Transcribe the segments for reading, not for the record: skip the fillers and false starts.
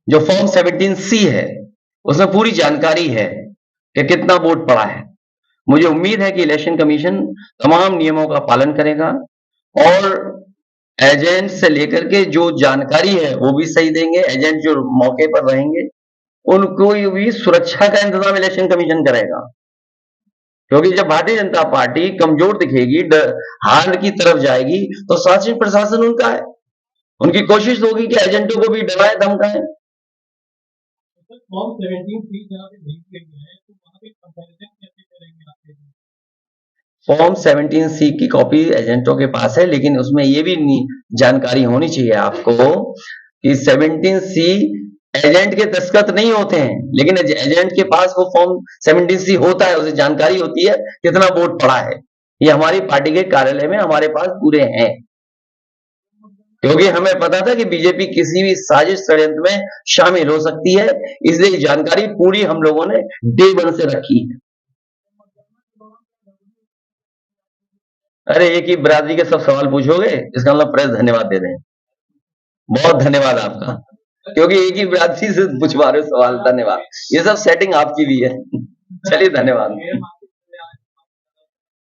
जो form 17C है उसमें पूरी जानकारी है कि कितना वोट पड़ा है। मुझे उम्मीद है कि इलेक्शन कमीशन तमाम नियमों का पालन करेगा और एजेंट से लेकर के जो जानकारी है वो भी सही देंगे। एजेंट जो मौके पर रहेंगे उनको भी सुरक्षा का इंतजाम इलेक्शन कमीशन करेगा, क्योंकि जब भारतीय जनता पार्टी कमजोर दिखेगी, हार की तरफ जाएगी, तो शासन प्रशासन उनका है। उनकी कोशिश होगी कि एजेंटों को भी डराए धमकाएं। फॉर्म 17C जहाँ पे भेज दिया गया है, तो वहाँ पे कंपैरिजन कैसे करेंगे आप? फॉर्म 17C की कॉपी एजेंटों के पास है, लेकिन उसमें ये भी जानकारी होनी चाहिए आपको कि 17C एजेंट के दस्तखत नहीं होते हैं, लेकिन एजेंट के पास वो फॉर्म 17C होता है, उसे जानकारी होती है कितना वोट पड़ा है। ये हमारी पार्टी के कार्यालय में हमारे पास पूरे हैं, क्योंकि हमें पता था कि बीजेपी किसी भी साजिश षड्यंत्र में शामिल हो सकती है, इसलिए जानकारी पूरी हम लोगों ने डे वन से रखी है। अरे एक ही बिरादरी के सब सवाल पूछोगे, इसका मतलब प्रेस धन्यवाद दे रहे हैं। बहुत धन्यवाद आपका, क्योंकि एक ही बिरादरी से पूछवा रहे हो सवाल। धन्यवाद, ये सब सेटिंग आपकी भी है। चलिए धन्यवाद।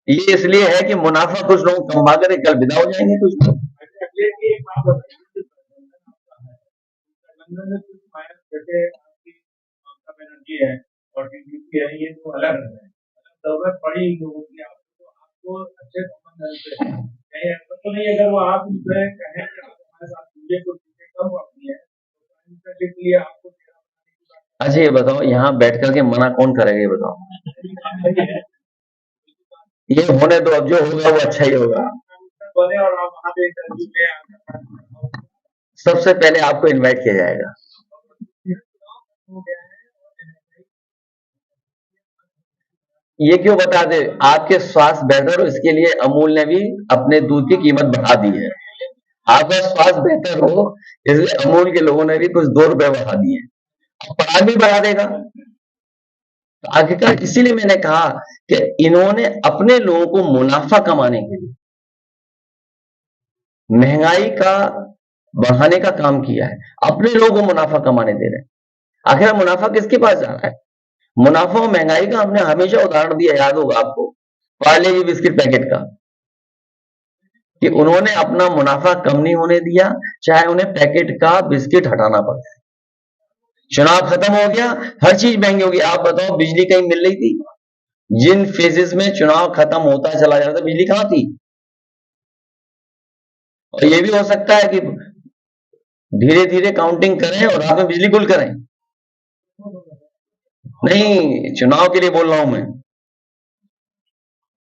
ये इसलिए है कि मुनाफा कुछ लोग कमा कर कल विदा हो जाएंगे कुछ लोग। ये तो अलग है, जरूरत पड़ी लोगों की आपको अच्छे संबंध से नहीं तो नहीं, अगर वो आप उनसे कहें कि आप हमारे साथ जुड़िए कुछ चीजें कम पड़ती है तो इसलिए आपको। अच्छा ये बताओ, यहाँ बैठ करके मना कौन करेगा, ये बताओ। ये होने दो, अब जो होगा वो अच्छा ही होगा। और आप वहाँ पे सबसे पहले आपको इनवाइट किया जाएगा। ये क्यों बता दे, आपके स्वास्थ्य बेहतर हो इसके लिए अमूल ने भी अपने दूध की कीमत बढ़ा दी है। आपका स्वास्थ्य बेहतर हो इसलिए अमूल के लोगों ने भी कुछ 2 रुपए बढ़ा दिए, पराग भी बढ़ा देगा। तो आखिरकार इसीलिए मैंने कहा कि इन्होंने अपने लोगों को मुनाफा कमाने के लिए महंगाई का बढ़ाने का काम किया है, अपने लोगों को मुनाफा कमाने दे रहे हैं। आखिर मुनाफा किसके पास जा रहा है? मुनाफा और महंगाई का हमने हमेशा उदाहरण दिया, याद होगा आपको, पार्ले जी बिस्किट पैकेट का, कि उन्होंने अपना मुनाफा कम नहीं होने दिया, चाहे उन्हें पैकेट का बिस्किट हटाना पड़ा। चुनाव खत्म हो गया, हर चीज महंगी होगी। आप बताओ, बिजली कहीं मिल रही थी? जिन फेजेस में चुनाव खत्म होता चला जाता, बिजली कहां थी? और ये भी हो सकता है कि धीरे धीरे काउंटिंग करें और रात में बिजली गुल करें। नहीं, चुनाव के लिए बोल रहा हूं मैं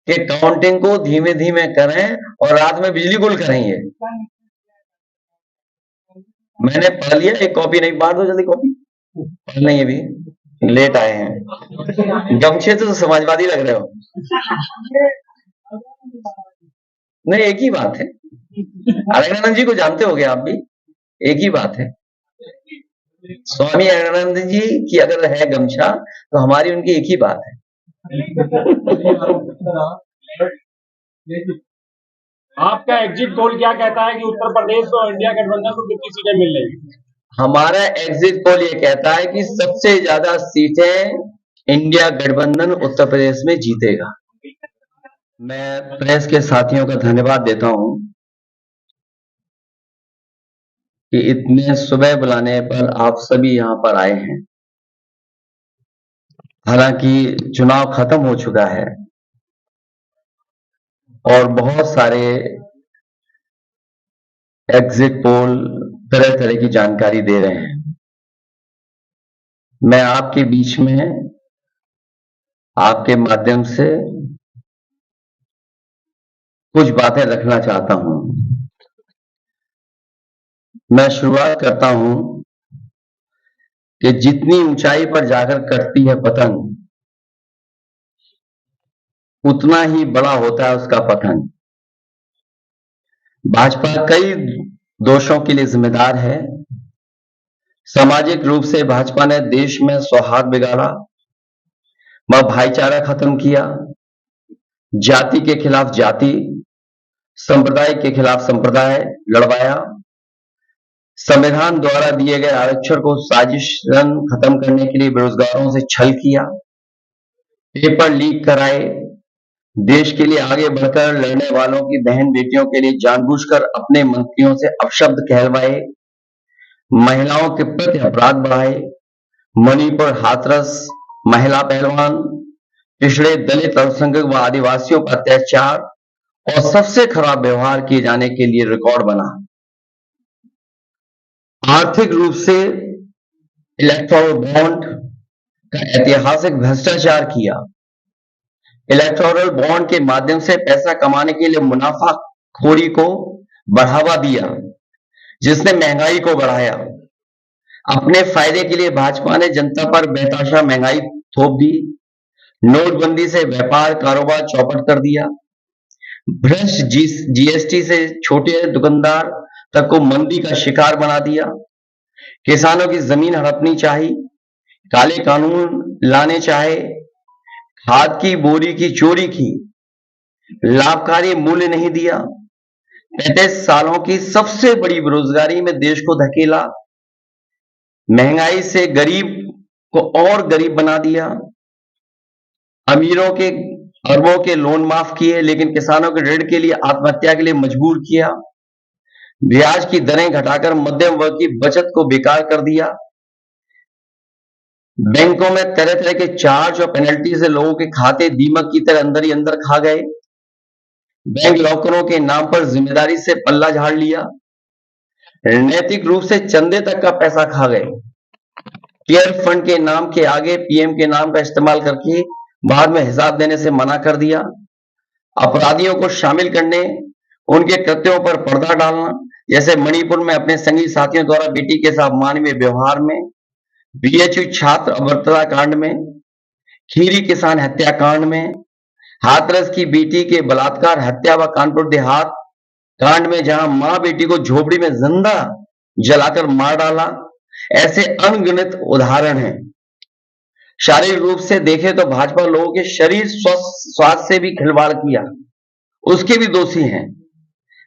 कि काउंटिंग को धीमे धीमे करें और रात में बिजली गुल करेंगे। मैंने पढ़ लिया, एक कॉपी नहीं, बांट दो जल्दी कॉपी। पढ़ नहीं, अभी लेट आए हैं, गमछे तो समाजवादी लग रहे हो। नहीं, एक ही बात है। अरविंद जी को जानते होगे आप भी, एक ही बात है। स्वामी अरविंद जी की अगर है गमछा तो हमारी उनकी एक ही बात है। आपका एग्जिट पोल क्या कहता है कि उत्तर प्रदेश और इंडिया गठबंधन को कितनी सीटें मिल रही? हमारा एग्जिट पोल ये कहता है कि सबसे ज्यादा सीटें इंडिया गठबंधन उत्तर प्रदेश में जीतेगा। मैं प्रेस के साथियों का धन्यवाद देता हूं कि इतने सुबह बुलाने पर आप सभी यहां पर आए हैं। हालांकि चुनाव खत्म हो चुका है और बहुत सारे एग्जिट पोल तरह तरह की जानकारी दे रहे हैं। मैं आपके बीच में आपके माध्यम से कुछ बातें रखना चाहता हूं। मैं शुरुआत करता हूं कि जितनी ऊंचाई पर जाकर कटती है पतंग, उतना ही बड़ा होता है उसका पतन। भाजपा कई दोषों के लिए जिम्मेदार है। सामाजिक रूप से भाजपा ने देश में सौहार्द बिगाड़ा, भाईचारा खत्म किया, जाति के खिलाफ जाति, संप्रदाय के खिलाफ संप्रदाय लड़वाया, संविधान द्वारा दिए गए आरक्षण को साजिशन खत्म करने के लिए बेरोजगारों से छल किया, पेपर लीक कराए, देश के लिए आगे बढ़कर लड़ने वालों की बहन बेटियों के लिए जानबूझकर अपने मंत्रियों से अपशब्द कहलवाए, महिलाओं के प्रति अपराध बढ़ाए, मणिपुर हाथरस महिला पहलवान, पिछड़े दलित अल्पसंख्यक व आदिवासियों पर अत्याचार और सबसे खराब व्यवहार किए जाने के लिए रिकॉर्ड बना। आर्थिक रूप से इलेक्टोरल बॉन्ड का ऐतिहासिक भ्रष्टाचार किया। इलेक्टोरल बॉन्ड के माध्यम से पैसा कमाने के लिए मुनाफाखोरी को बढ़ावा दिया, जिसने महंगाई को बढ़ाया। अपने फायदे के लिए भाजपा ने जनता पर बेतहाशा महंगाई थोप दी। नोटबंदी से व्यापार कारोबार चौपट कर दिया। भ्रष्ट जीएसटी से छोटे दुकानदार तक को मंदी का शिकार बना दिया। किसानों की जमीन हड़पनी चाहिए, काले कानून लाने चाहे, खाद की बोरी की चोरी की, लाभकारी मूल्य नहीं दिया, 35 सालों की सबसे बड़ी बेरोजगारी में देश को धकेला, महंगाई से गरीब को और गरीब बना दिया, अमीरों के अरबों के लोन माफ किए लेकिन किसानों के ऋण के लिए आत्महत्या के लिए मजबूर किया, ब्याज की दरें घटाकर मध्यम वर्ग की बचत को बेकार कर दिया, बैंकों में तरह तरह के चार्ज और पेनल्टी से लोगों के खाते दीमक की तरह अंदर ही अंदर खा गए, बैंक लॉकरों के नाम पर जिम्मेदारी से पल्ला झाड़ लिया, नैतिक रूप से चंदे तक का पैसा खा गए, केयर फंड के नाम के आगे पीएम के नाम का इस्तेमाल करके बाद में हिसाब देने से मना कर दिया, अपराधियों को शामिल करने, उनके कृत्यों पर पर्दा डालना, जैसे मणिपुर में अपने संगी साथियों द्वारा बेटी के साथ मानवीय व्यवहार में, बीएचयू छात्र अभद्रता कांड में, खीरी किसान हत्याकांड में, हाथरस की बेटी के बलात्कार हत्या व कानपुर देहात कांड में जहां मां बेटी को झोपड़ी में जिंदा जलाकर मार डाला, ऐसे अनगिनत उदाहरण हैं। शारीरिक रूप से देखें तो भाजपा लोगों के शरीर स्वास्थ्य से भी खिलवाड़ किया, उसके भी दोषी हैं।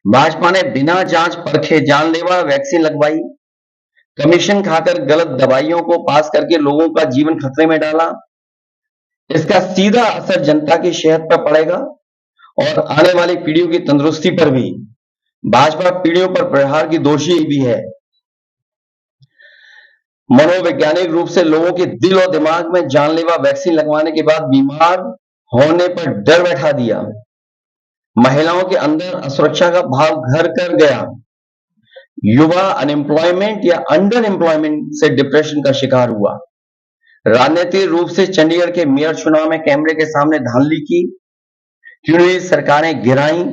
भाजपा ने बिना जांच परखे जानलेवा वैक्सीन लगवाई, कमीशन खाकर गलत दवाइयों को पास करके लोगों का जीवन खतरे में डाला। इसका सीधा असर जनता की सेहत पर पड़ेगा और आने वाली पीढ़ियों की तंदुरुस्ती पर भी। भाजपा पीढ़ियों पर प्रहार की दोषी भी है। मनोवैज्ञानिक रूप से लोगों के दिल और दिमाग में जानलेवा वैक्सीन लगवाने के बाद बीमार होने पर डर बैठा दिया। महिलाओं के अंदर असुरक्षा का भाव घर कर गया। युवा अनएम्प्लॉयमेंट या अंडर एम्प्लॉयमेंट से डिप्रेशन का शिकार हुआ। राजनीतिक रूप से चंडीगढ़ के मेयर चुनाव में कैमरे के सामने धांधली की, चुनी सरकारें गिराई,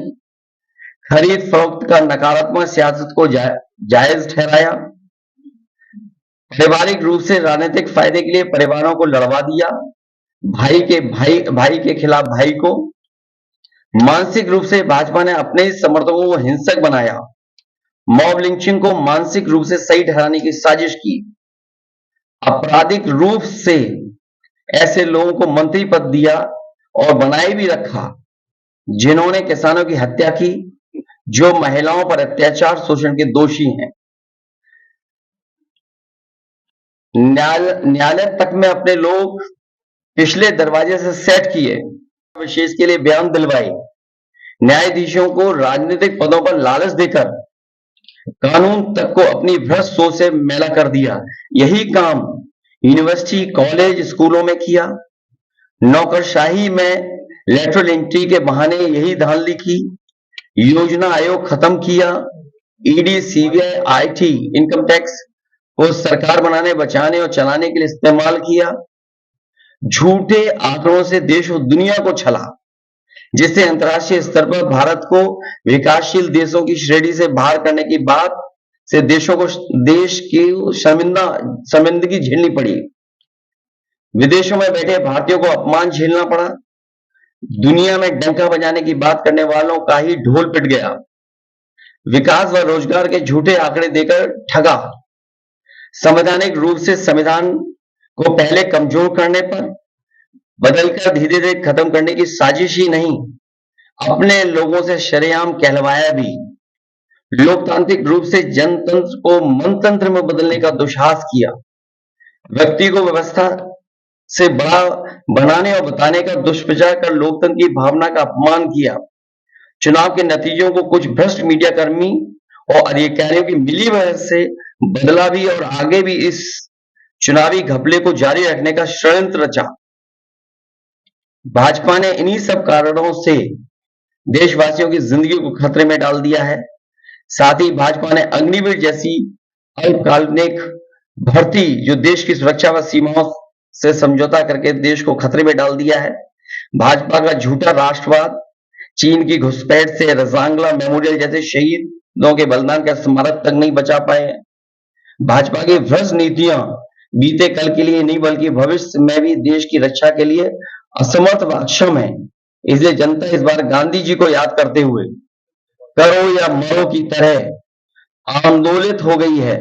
खरीद फरोख्त का नकारात्मक सियासत को जायज ठहराया, पारिवारिक रूप से राजनीतिक फायदे के लिए परिवारों को लड़वा दिया, भाई के खिलाफ भाई को। मानसिक रूप से भाजपा ने अपने ही समर्थकों को हिंसक बनाया, मॉब लिंचिंग को मानसिक रूप से सही ठहराने की साजिश की, आपराधिक रूप से ऐसे लोगों को मंत्री पद दिया और बनाए भी रखा जिन्होंने किसानों की हत्या की, जो महिलाओं पर अत्याचार शोषण के दोषी हैं। न्यायालय तक में अपने लोग पिछले दरवाजे से सेट किए, विशेष के लिए बयान दिलवाए, न्यायाधीशों को राजनीतिक पदों पर लालच देकर कानून तक को अपनी भ्रष्ट सोच से मैला कर दिया। यही काम यूनिवर्सिटी, कॉलेज, स्कूलों में किया। नौकरशाही में लेटरल एंट्री के बहाने यही धांधली की। योजना आयोग खत्म किया। ED, CBI, IT, income tax को सरकार बनाने, बचाने और चलाने के लिए इस्तेमाल किया। झूठे आंकड़ों से देश और दुनिया को छला, जिससे अंतर्राष्ट्रीय स्तर पर भारत को विकासशील देशों की श्रेणी से बाहर करने की बात से देशों को देश की शर्मिंदगी झेलनी पड़ी। विदेशों में बैठे भारतीयों को अपमान झेलना पड़ा। दुनिया में डंका बजाने की बात करने वालों का ही ढोल पिट गया। विकास व रोजगार के झूठे आंकड़े देकर ठगा। संवैधानिक रूप से संविधान को पहले कमजोर करने पर बदलकर धीरे धीरे खत्म करने की साजिश ही नहीं, अपने लोगों से शरेआम कहलवाया भी। लोकतांत्रिक रूप से जनतंत्र को मनतंत्र में बदलने का दुस्साहस किया, व्यक्ति को व्यवस्था से बड़ा बनाने और बताने का दुष्प्रचार कर लोकतंत्र की भावना का अपमान किया, चुनाव के नतीजों को कुछ भ्रष्ट मीडियाकर्मी और अधिकारियों की मिलीभगत से बदला भी और आगे भी इस चुनावी घपले को जारी रखने का षड्यंत्र रचा। भाजपा ने इन्हीं सब कारणों से देशवासियों की जिंदगी को खतरे में डाल दिया है। साथ ही भाजपा ने अग्निवीर जैसी अल्पकालिक भर्ती जो देश की सुरक्षा व सीमाओं से समझौता करके देश को खतरे में डाल दिया है। भाजपा का झूठा राष्ट्रवाद, चीन की घुसपैठ से रजांगला मेमोरियल जैसे शहीदों के बलिदान का स्मारक तक नहीं बचा पाए। भाजपा की भ्रष्ट नीतियां बीते कल के लिए नहीं बल्कि भविष्य में भी देश की रक्षा के लिए असमर्थ व अक्षम है। इसलिए जनता इस बार गांधी जी को याद करते हुए करो या मरो की तरह आंदोलित हो गई है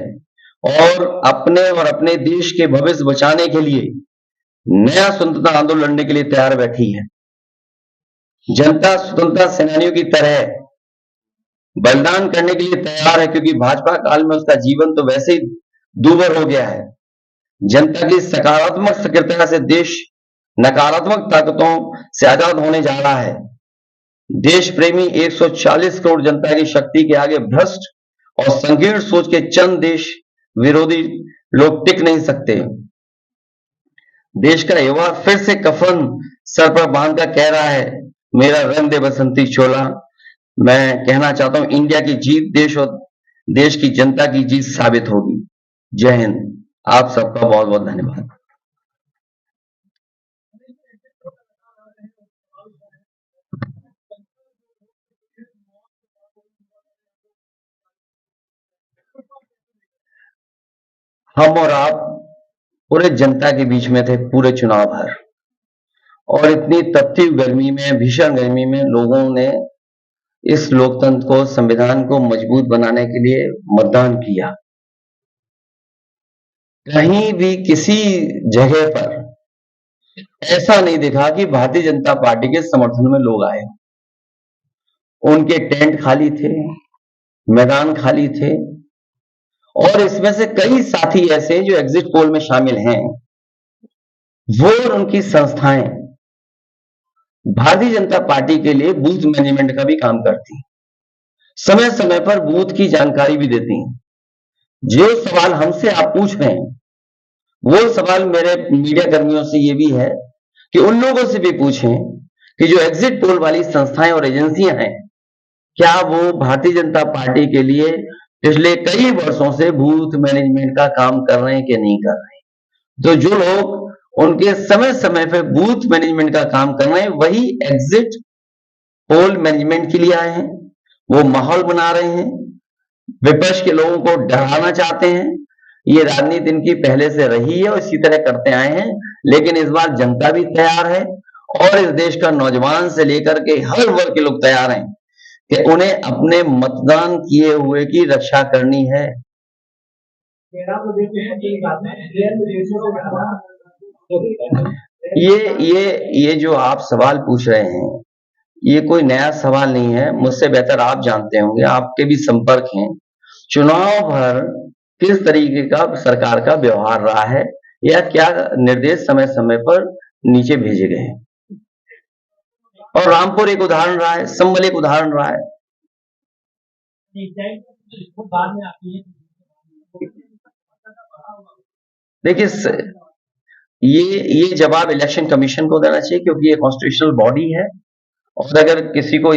और अपने देश के भविष्य बचाने के लिए नया स्वतंत्रता आंदोलन लड़ने के लिए तैयार बैठी है। जनता स्वतंत्रता सेनानियों की तरह बलिदान करने के लिए तैयार है, क्योंकि भाजपा काल में उसका जीवन तो वैसे ही दूभर हो गया है। जनता की सकारात्मक सक्रियता से देश नकारात्मक ताकतों से आजाद होने जा रहा है। देश प्रेमी 140 करोड़ जनता की शक्ति के आगे भ्रष्ट और संकीर्ण सोच के चंद देश विरोधी लोग टिक नहीं सकते। देश का युवा फिर से कफन सर पर बांधकर कह रहा है, मेरा रंग दे बसंती चोला। मैं कहना चाहता हूं, इंडिया की जीत देश और देश की जनता की जीत साबित होगी। जय हिंद। आप सबका बहुत बहुत धन्यवाद। हम और आप पूरे जनता के बीच में थे पूरे चुनाव भर, और इतनी तपती गर्मी में, भीषण गर्मी में लोगों ने इस लोकतंत्र को, संविधान को मजबूत बनाने के लिए मतदान किया। कहीं भी किसी जगह पर ऐसा नहीं दिखा कि भारतीय जनता पार्टी के समर्थन में लोग आए। उनके टेंट खाली थे, मैदान खाली थे, और इसमें से कई साथी ऐसे जो एग्जिट पोल में शामिल हैं, वो और उनकी संस्थाएं भारतीय जनता पार्टी के लिए बूथ मैनेजमेंट का भी काम करती, समय समय पर बूथ की जानकारी भी देती। जो सवाल हमसे आप पूछ रहे हैं, वो सवाल मेरे मीडिया कर्मियों से ये भी है कि उन लोगों से भी पूछें कि जो एग्जिट पोल वाली संस्थाएं और एजेंसियां हैं, क्या वो भारतीय जनता पार्टी के लिए पिछले कई वर्षों से बूथ मैनेजमेंट का काम कर रहे हैं कि नहीं कर रहे हैं। तो जो लोग उनके समय समय पे बूथ मैनेजमेंट का काम कर रहे हैं, वही एग्जिट पोल मैनेजमेंट के लिए आए हैं। वो माहौल बना रहे हैं, विपक्ष के लोगों को डराना चाहते हैं। ये राजनीति इनकी पहले से रही है और इसी तरह करते आए हैं, लेकिन इस बार जनता भी तैयार है और इस देश का नौजवान से लेकर के हर वर्ग के लोग तैयार हैं कि उन्हें अपने मतदान किए हुए की रक्षा करनी है। ये जो आप सवाल पूछ रहे हैं, ये कोई नया सवाल नहीं है। मुझसे बेहतर आप जानते होंगे, आपके भी संपर्क हैं। चुनाव भर किस तरीके का सरकार का व्यवहार रहा है या क्या निर्देश समय समय पर नीचे भेजे गए हैं, और रामपुर एक उदाहरण रहा है, संबल एक उदाहरण रहा है। देखिए, ये जवाब इलेक्शन कमीशन को देना चाहिए, क्योंकि ये कॉन्स्टिट्यूशनल बॉडी है, और अगर किसी को